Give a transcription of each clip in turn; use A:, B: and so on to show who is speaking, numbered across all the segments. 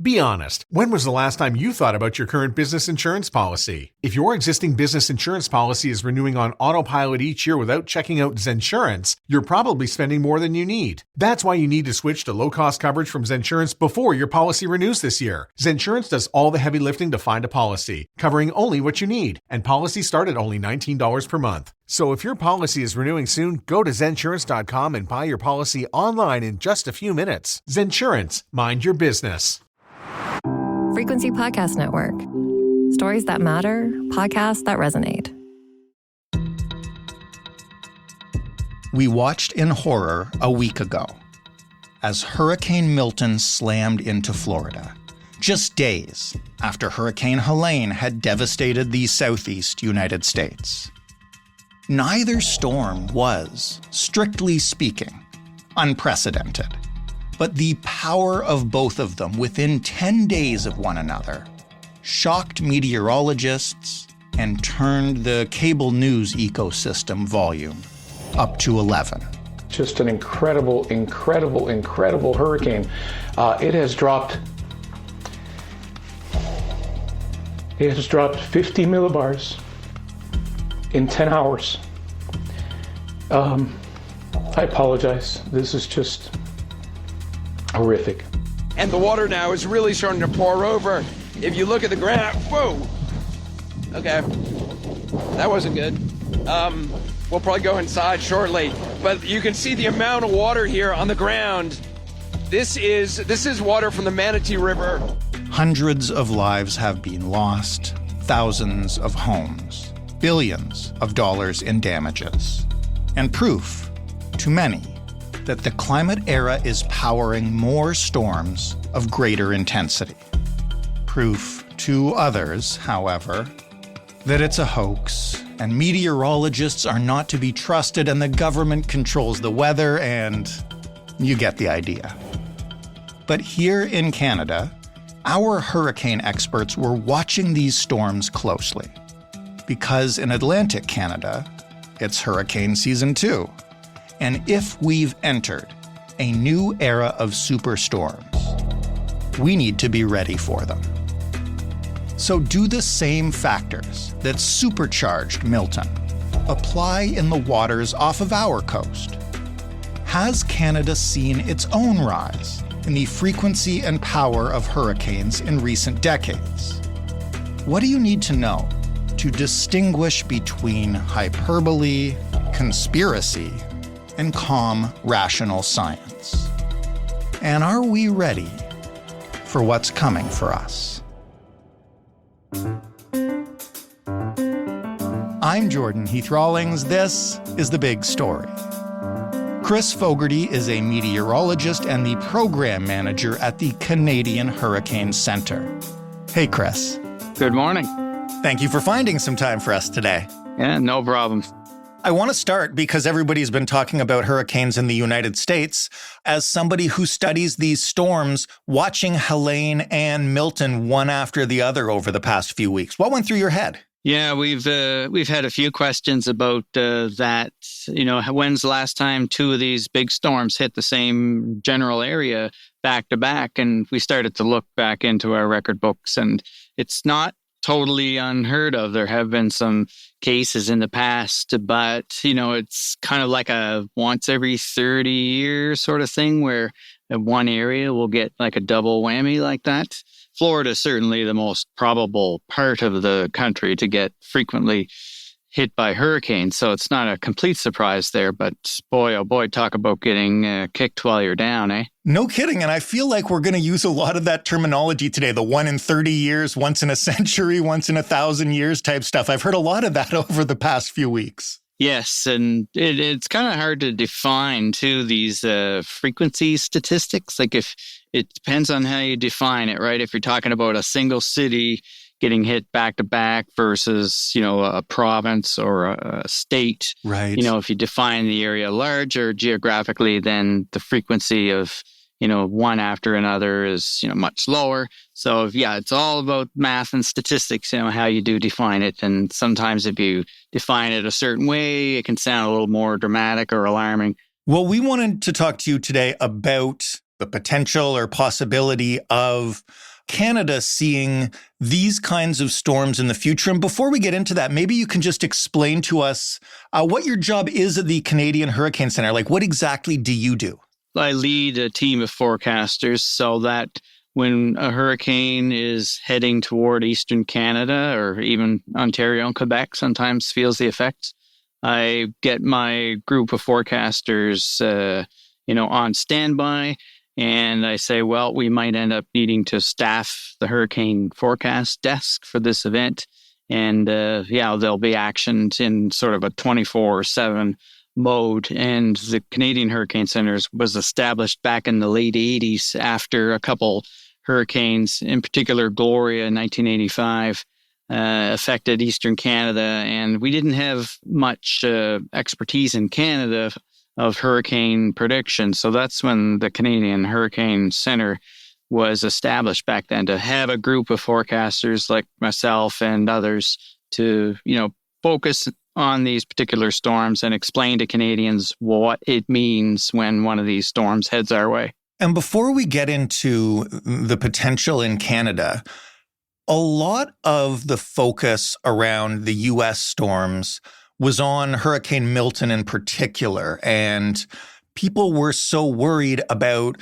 A: Be honest, when was the last time you thought about your current business insurance policy? If your existing business insurance policy is renewing on autopilot each year without checking out Zensurance, you're probably spending more than you need. That's why you need to switch to low-cost coverage from Zensurance before your policy renews this year. Zensurance does all the heavy lifting to find a policy, covering only what you need, and policies start at only $19 per month. So if your policy is renewing soon, go to Zensurance.com and buy your policy online in just a few minutes. Zensurance, mind your business.
B: Frequency Podcast Network. Stories that matter, podcasts that resonate.
C: We watched in horror a week ago as Hurricane Milton slammed into Florida, just days after Hurricane Helene had devastated the southeast United States. Neither storm was, strictly speaking, unprecedented. But the power of both of them within 10 days of one another shocked meteorologists and turned the cable news ecosystem volume up to 11.
D: Just an incredible hurricane. It has dropped 50 millibars in 10 hours. I apologize. This is just horrific.
E: And the water now is really starting to pour over. If you look at the ground, whoa. Okay, that wasn't good. We'll probably go inside shortly, but you can see the amount of water here on the ground. This is water from the Manatee River.
C: Hundreds of lives have been lost, thousands of homes, billions of dollars in damages, and proof to many that the climate era is powering more storms of greater intensity. Proof to others, however, that it's a hoax, and meteorologists are not to be trusted, and the government controls the weather, and you get the idea. But here in Canada, our hurricane experts were watching these storms closely. Because in Atlantic Canada, it's hurricane season 2. And if we've entered a new era of superstorms, we need to be ready for them. So do the same factors that supercharged Milton apply in the waters off of our coast? Has Canada seen its own rise in the frequency and power of hurricanes in recent decades? What do you need to know to distinguish between hyperbole, conspiracy, and calm, rational science? And are we ready for what's coming for us? I'm Jordan Heath Rawlings. This is The Big Story. Chris Fogarty is a meteorologist and the program manager at the Canadian Hurricane Center. Hey, Chris.
F: Good morning.
C: Thank you for finding some time for us today.
F: Yeah, no problem.
C: I want to start because everybody's been talking about hurricanes in the United States. As somebody who studies these storms, watching Helene and Milton one after the other over the past few weeks, what went through your head?
F: Yeah, we've had a few questions about that. You know, when's the last time two of these big storms hit the same general area back to back? And we started to look back into our record books, and it's not totally unheard of. There have been some cases in the past, but, you know, it's kind of like a once every 30 years sort of thing where one area will get like a double whammy like that. Florida is certainly the most probable part of the country to get frequently hit by hurricanes, so it's not a complete surprise there, but boy, oh boy, talk about getting kicked while you're down, eh?
C: No kidding, and I feel like we're going to use a lot of that terminology today, the 1 in 30 years, once in a century, once in 1,000 years type stuff. I've heard a lot of that over the past few weeks.
F: Yes, and it's kind of hard to define, too, these frequency statistics. Like, if it depends on how you define it, right? If you're talking about a single city getting hit back to back versus, you know, a province or a state.
C: Right.
F: You know, if you define the area larger geographically, then the frequency of, you know, one after another is, you know, much lower. So, yeah, it's all about math and statistics, you know, how you do define it. And sometimes if you define it a certain way, it can sound a little more dramatic or alarming.
C: Well, we wanted to talk to you today about the potential or possibility of Canada seeing these kinds of storms in the future. And before we get into that, maybe you can just explain to us what your job is at the Canadian Hurricane Center. Like, what exactly do you do?
F: I lead a team of forecasters so that when a hurricane is heading toward eastern Canada or even Ontario and Quebec sometimes feels the effects, I get my group of forecasters, on standby. And I say, well, we might end up needing to staff the hurricane forecast desk for this event. And there'll be actions in sort of a 24/7 mode. And the Canadian Hurricane Center was established back in the late 80s after a couple hurricanes, in particular Gloria in 1985, affected eastern Canada. And we didn't have much expertise in Canada of hurricane prediction. So that's when the Canadian Hurricane Center was established back then, to have a group of forecasters like myself and others to, focus on these particular storms and explain to Canadians what it means when one of these storms heads our way.
C: And before we get into the potential in Canada, a lot of the focus around the U.S. storms was on Hurricane Milton in particular. And people were so worried about,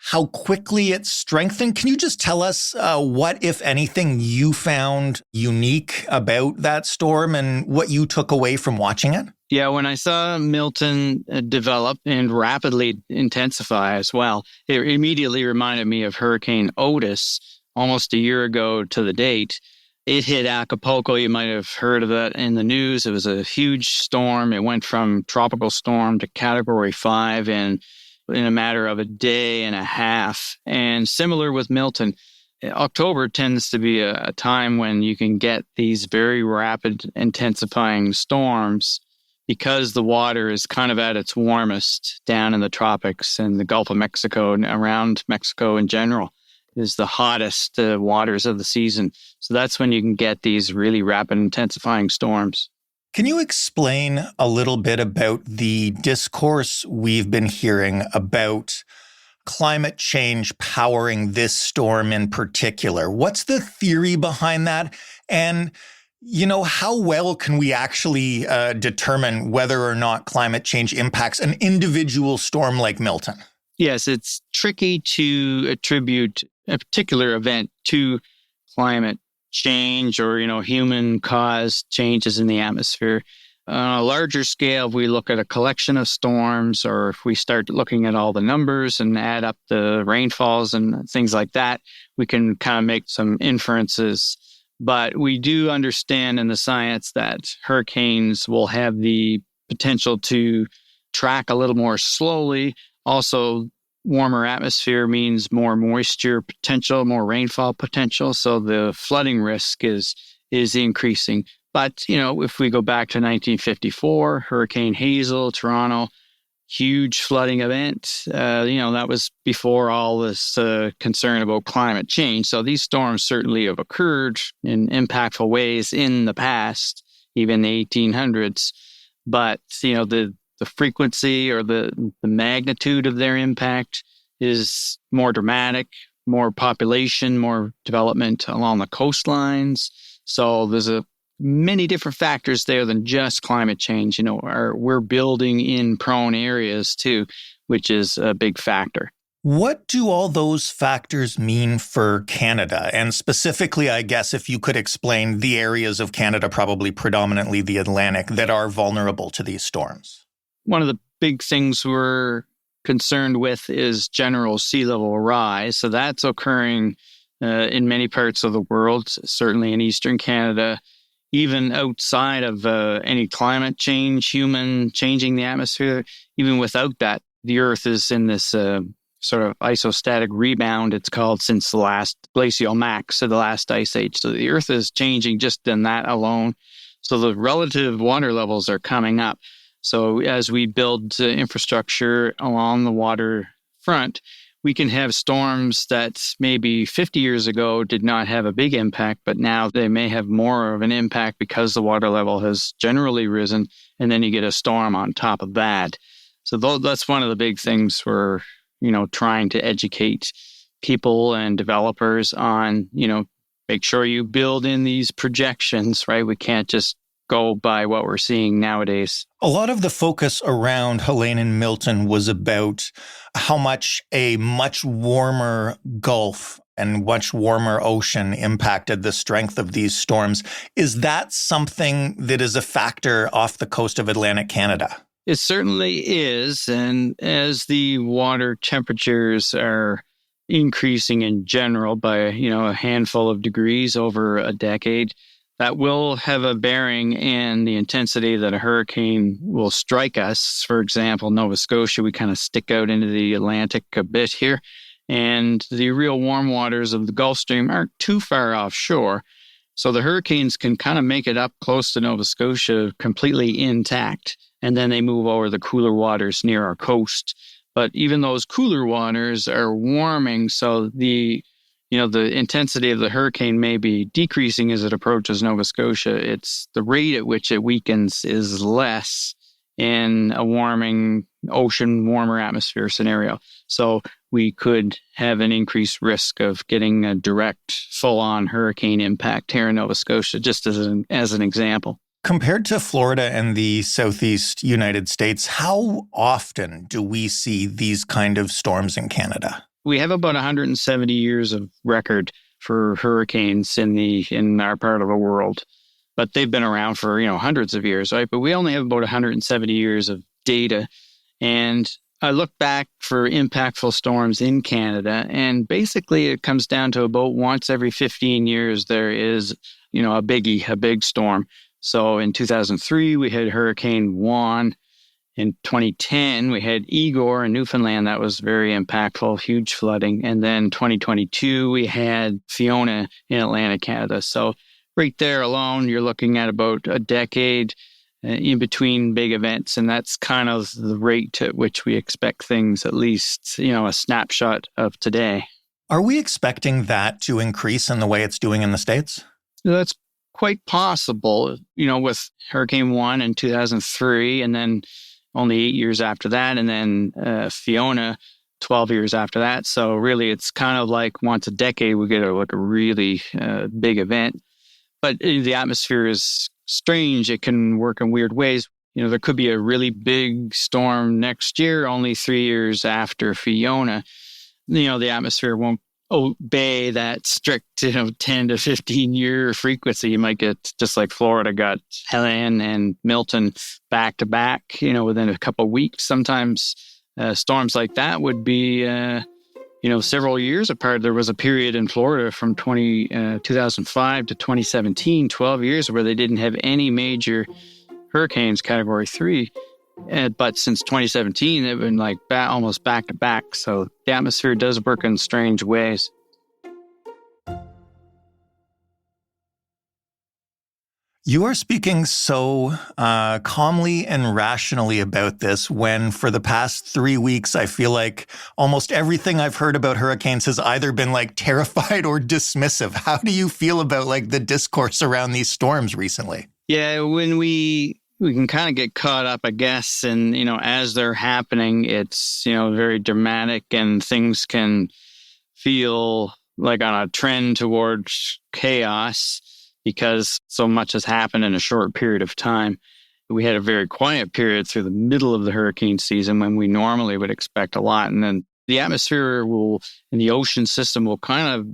C: how quickly it strengthened. Can you just tell us what, if anything, you found unique about that storm and what you took away from watching it?
F: Yeah, when I saw Milton develop and rapidly intensify as well, it immediately reminded me of Hurricane Otis almost a year ago to the date. It hit Acapulco. You might have heard of that in the news. It was a huge storm. It went from tropical storm to Category 5 in a matter of a day and a half. And similar with Milton, October tends to be a time when you can get these very rapid intensifying storms because the water is kind of at its warmest down in the tropics and the Gulf of Mexico and around Mexico in general is the hottest waters of the season. So that's when you can get these really rapid intensifying storms.
C: Can you explain a little bit about the discourse we've been hearing about climate change powering this storm in particular? What's the theory behind that? And, how well can we actually determine whether or not climate change impacts an individual storm like Milton?
F: Yes, it's tricky to attribute a particular event to climate change or, human-caused changes in the atmosphere. On a larger scale, if we look at a collection of storms or if we start looking at all the numbers and add up the rainfalls and things like that, we can kind of make some inferences. But we do understand in the science that hurricanes will have the potential to track a little more slowly. Also, warmer atmosphere means more moisture potential, more rainfall potential. So the flooding risk is increasing. But, if we go back to 1954, Hurricane Hazel, Toronto, huge flooding event, that was before all this concern about climate change. So these storms certainly have occurred in impactful ways in the past, even the 1800s. But, the frequency or the magnitude of their impact is more dramatic, more population, more development along the coastlines. So there's many different factors there than just climate change. We're building in prone areas too, which is a big factor.
C: What do all those factors mean for Canada? And specifically, I guess, if you could explain the areas of Canada, probably predominantly the Atlantic, that are vulnerable to these storms.
F: One of the big things we're concerned with is general sea level rise. So that's occurring in many parts of the world, certainly in eastern Canada, even outside of any climate change, human changing the atmosphere. Even without that, the Earth is in this sort of isostatic rebound, it's called, since the last glacial max, so the last ice age. So the Earth is changing just in that alone. So the relative water levels are coming up. So as we build infrastructure along the water front, we can have storms that maybe 50 years ago did not have a big impact, but now they may have more of an impact because the water level has generally risen, and then you get a storm on top of that. So that's one of the big things we're trying to educate people and developers on, make sure you build in these projections, right? We can't just go by what we're seeing nowadays.
C: A lot of the focus around Helene and Milton was about how much a much warmer Gulf and much warmer ocean impacted the strength of these storms. Is that something that is a factor off the coast of Atlantic Canada?
F: It certainly is. And as the water temperatures are increasing in general by, a handful of degrees over a decade, that will have a bearing in the intensity that a hurricane will strike us. For example, Nova Scotia, we kind of stick out into the Atlantic a bit here. And the real warm waters of the Gulf Stream aren't too far offshore. So the hurricanes can kind of make it up close to Nova Scotia completely intact. And then they move over the cooler waters near our coast. But even those cooler waters are warming, so the intensity of the hurricane may be decreasing as it approaches Nova Scotia. It's the rate at which it weakens is less in a warming ocean, warmer atmosphere scenario. So we could have an increased risk of getting a direct, full-on hurricane impact here in Nova Scotia, just as an example.
C: Compared to Florida and the Southeast United States, how often do we see these kind of storms in Canada?
F: We have about 170 years of record for hurricanes in our part of the world, but they've been around for hundreds of years, right? But we only have about 170 years of data, and I look back for impactful storms in Canada, and basically it comes down to about once every 15 years there is a big storm. So in 2003 we had Hurricane Juan. In 2010, we had Igor in Newfoundland. That was very impactful, huge flooding. And then 2022, we had Fiona in Atlantic Canada. So right there alone, you're looking at about a decade in between big events. And that's kind of the rate at which we expect things, at least, a snapshot of today.
C: Are we expecting that to increase in the way it's doing in the States?
F: That's quite possible, with Hurricane Juan in 2003, and then only 8 years after that, and then Fiona 12 years after that. So really, it's kind of like once a decade, we get a really big event. But the atmosphere is strange. It can work in weird ways. There could be a really big storm next year, only 3 years after Fiona. The atmosphere won't obey that strict, 10 to 15 year frequency. You might get, just like Florida got Helene and Milton back to back, within a couple of weeks. Sometimes storms like that would be, several years apart. There was a period in Florida from 2005 to 2017, 12 years, where they didn't have any major hurricanes category 3. But since 2017, they've been almost back to back. So the atmosphere does work in strange ways.
C: You are speaking so calmly and rationally about this when for the past 3 weeks, I feel like almost everything I've heard about hurricanes has either been terrified or dismissive. How do you feel about the discourse around these storms recently?
F: Yeah, when we can kind of get caught up, I guess, and, as they're happening, it's, very dramatic, and things can feel like on a trend towards chaos because so much has happened in a short period of time. We had a very quiet period through the middle of the hurricane season when we normally would expect a lot. And then the atmosphere and the ocean system will kind of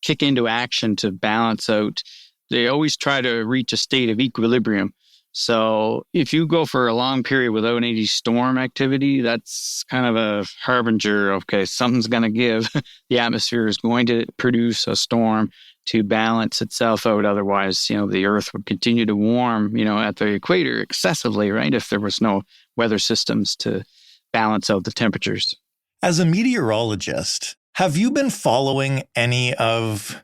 F: kick into action to balance out. They always try to reach a state of equilibrium. So if you go for a long period without any storm activity, that's kind of a harbinger. Okay, something's going to give. The atmosphere is going to produce a storm to balance itself out. Otherwise, the Earth would continue to warm, at the equator excessively, right? If there was no weather systems to balance out the temperatures.
C: As a meteorologist, have you been following any of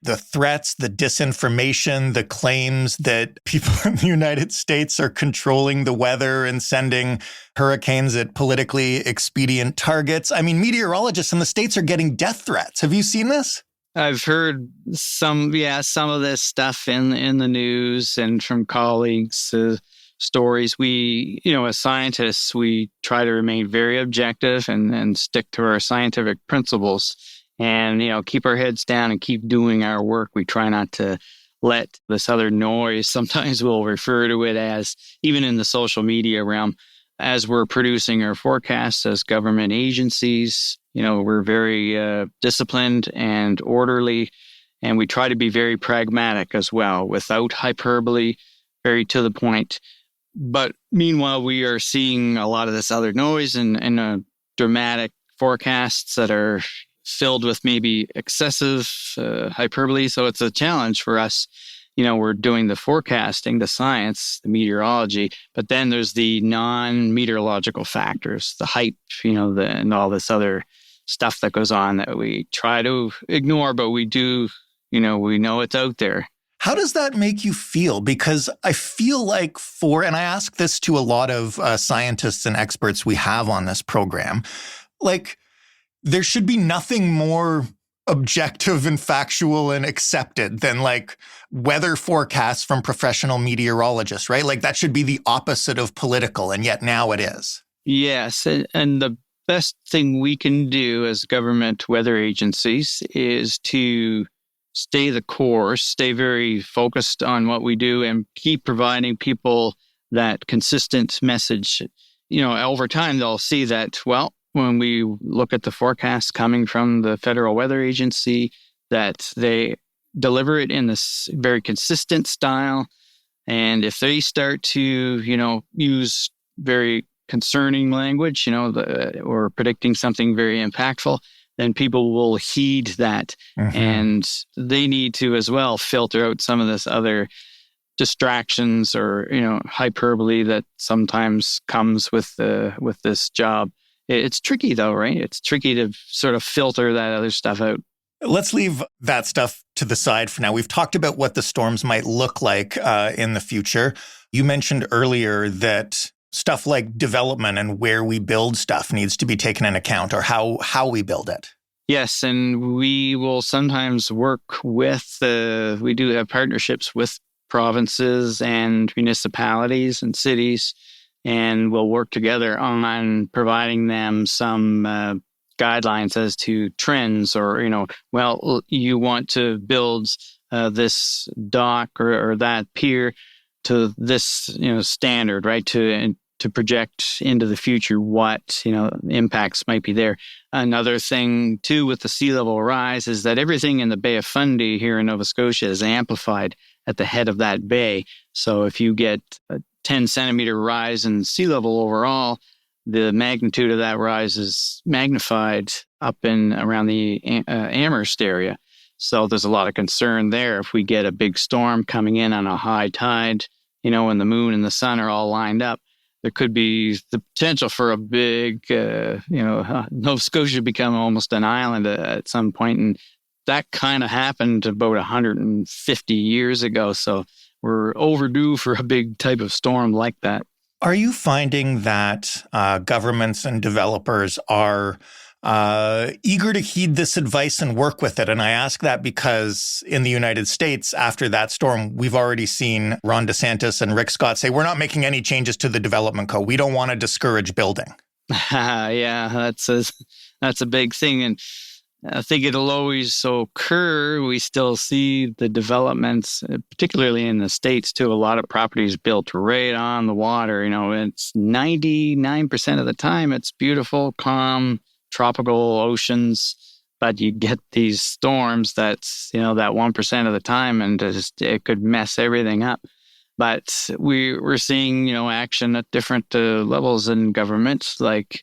C: the threats, the disinformation, the claims that people in the United States are controlling the weather and sending hurricanes at politically expedient targets? I mean, meteorologists in the States are getting death threats. Have you seen this?
F: I've heard some of this stuff in the news and from colleagues. stories. We, as scientists, we try to remain very objective and stick to our scientific principles and, keep our heads down and keep doing our work. We try not to let this other noise, sometimes we'll refer to it as, even in the social media realm, as we're producing our forecasts as government agencies, we're very disciplined and orderly, and we try to be very pragmatic as well, without hyperbole, very to the point. But meanwhile, we are seeing a lot of this other noise and dramatic forecasts that are filled with maybe excessive hyperbole. So it's a challenge for us. We're doing the forecasting, the science, the meteorology, but then there's the non-meteorological factors, the hype, and all this other stuff that goes on that we try to ignore, but we do, we know it's out there.
C: How does that make you feel? Because I feel like and I ask this to a lot of scientists and experts we have on this program, like there should be nothing more objective and factual and accepted than like weather forecasts from professional meteorologists, right? Like that should be the opposite of political, and yet now it is.
F: Yes, and the best thing we can do as government weather agencies is to stay the course, stay very focused on what we do, and keep providing people that consistent message. Over time, they'll see that, well, when we look at the forecast coming from the Federal Weather Agency, that they deliver it in this very consistent style. And if they start to, use very concerning language, or predicting something very impactful, then people will heed that. Mm-hmm. And they need to as well filter out some of this other distractions or, hyperbole that sometimes comes with this job. It's tricky though, right? It's tricky to sort of filter that other stuff out.
C: Let's leave that stuff to the side for now. We've talked about what the storms might look like in the future. You mentioned earlier that stuff like development and where we build stuff needs to be taken into account, or how we build it.
F: Yes, and we will sometimes work with, we do have partnerships with provinces and municipalities and cities, and we'll work together on providing them some guidelines as to trends, or, you want to build this dock or that pier to this, standard, right? To project into the future what, impacts might be there. Another thing, too, with the sea level rise is that everything in the Bay of Fundy here in Nova Scotia is amplified at the head of that bay. So if you get a 10-centimeter rise in sea level overall, the magnitude of that rise is magnified up in around the Amherst area. So there's a lot of concern there. If we get a big storm coming in on a high tide, when the moon and the sun are all lined up, there could be the potential for a big, Nova Scotia become almost an island at some point. And that kind of happened about 150 years ago. So we're overdue for a big type of storm like that.
C: Are you finding that governments and developers are eager to heed this advice and work with it? And I ask that because in the United States, after that storm, we've already seen Ron DeSantis and Rick Scott say, we're not making any changes to the development code. We don't want to discourage building.
F: Yeah, that's a big thing. And I think it'll always occur. We still see the developments, particularly in the States, too. A lot of properties built right on the water. It's 99% of the time, it's beautiful, calm, tropical oceans, but you get these storms that's, that 1% of the time, and it could mess everything up. But we're seeing, action at different levels in government. Like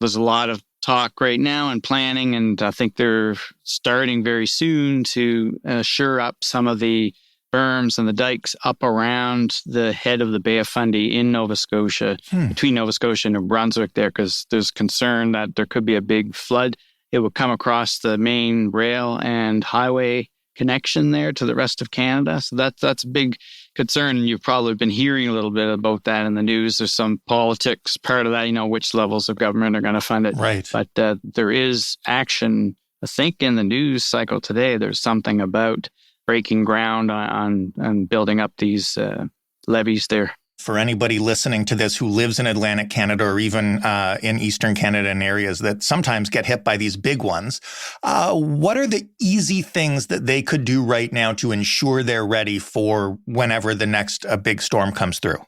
F: there's a lot of talk right now and planning, and I think they're starting very soon to shore up some of the berms and the dikes up around the head of the Bay of Fundy in Nova Scotia, between Nova Scotia and New Brunswick there, because there's concern that there could be a big flood. It would come across the main rail and highway connection there to the rest of Canada. So that's a big concern. You've probably been hearing a little bit about that in the news. There's some politics part of that, which levels of government are going to fund it.
C: Right.
F: But there is action. I think in the news cycle today, there's something about breaking ground on building up these levees there.
C: For anybody listening to this who lives in Atlantic Canada or even in Eastern Canada and areas that sometimes get hit by these big ones, what are the easy things that they could do right now to ensure they're ready for whenever the next big storm comes through?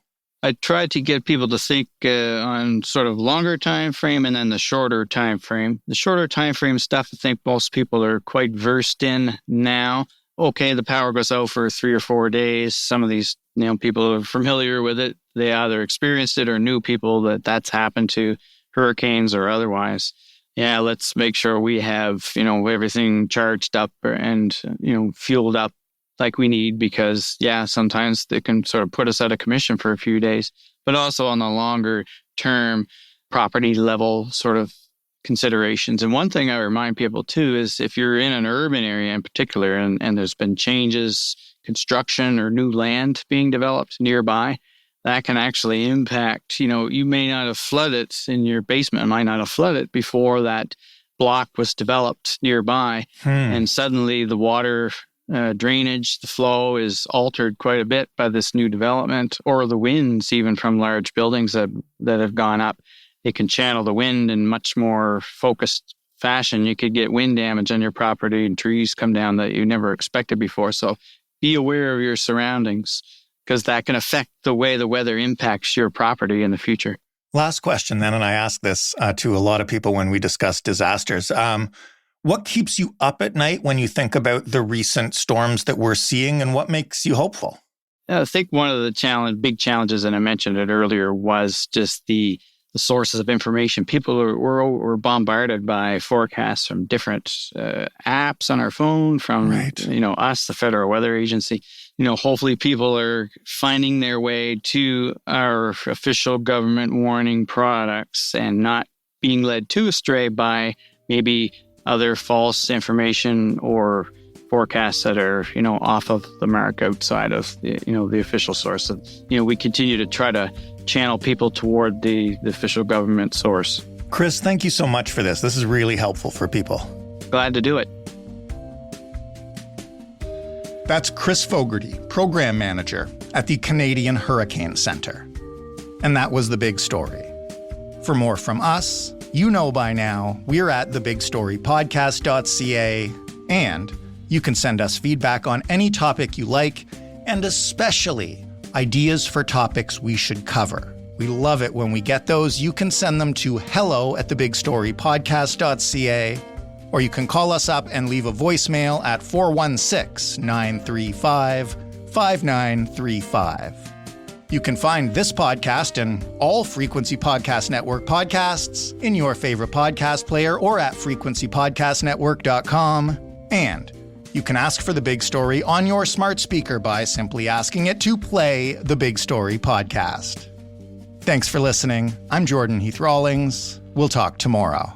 F: I try to get people to think on sort of longer time frame and then the shorter time frame. The shorter time frame stuff, I think most people are quite versed in now. Okay, the power goes out for 3 or 4 days. Some of these people are familiar with it. They either experienced it or knew people that's happened to, hurricanes or otherwise. Yeah, let's make sure we have, everything charged up and, fueled up like we need, because, sometimes they can sort of put us out of commission for a few days. But also on the longer term, property level sort of considerations. And one thing I remind people too is if you're in an urban area in particular and there's been changes, construction or new land being developed nearby, that can actually impact, you may not have flooded in your basement, might not have flooded before that block was developed nearby. And suddenly the water drainage, the flow is altered quite a bit by this new development, or the winds even from large buildings that have gone up. It can channel the wind in much more focused fashion. You could get wind damage on your property and trees come down that you never expected before. So be aware of your surroundings, because that can affect the way the weather impacts your property in the future.
C: Last question then, and I ask this to a lot of people when we discuss disasters. What keeps you up at night when you think about the recent storms that we're seeing, and what makes you hopeful?
F: I think one of the big challenges, and I mentioned it earlier, was just the sources of information. People were bombarded by forecasts from different apps on our phone, from us, the Federal Weather Agency. Hopefully people are finding their way to our official government warning products and not being led too astray by maybe other false information or forecasts that are, off of the mark, outside of the official source. We continue to try to channel people toward the official government source.
C: Chris, thank you so much for this. This is really helpful for people.
F: Glad to do it.
C: That's Chris Fogarty, Program Manager at the Canadian Hurricane Centre. And that was The Big Story. For more from us, by now, we're at thebigstorypodcast.ca, and you can send us feedback on any topic you like, and especially ideas for topics we should cover. We love it when we get those. You can send them to hello@thebigstorypodcast.ca, or you can call us up and leave a voicemail at 416-935-5935. You can find this podcast and all Frequency Podcast Network podcasts in your favorite podcast player or at frequencypodcastnetwork.com. And you can ask for The Big Story on your smart speaker by simply asking it to play The Big Story podcast. Thanks for listening. I'm Jordan Heath Rawlings. We'll talk tomorrow.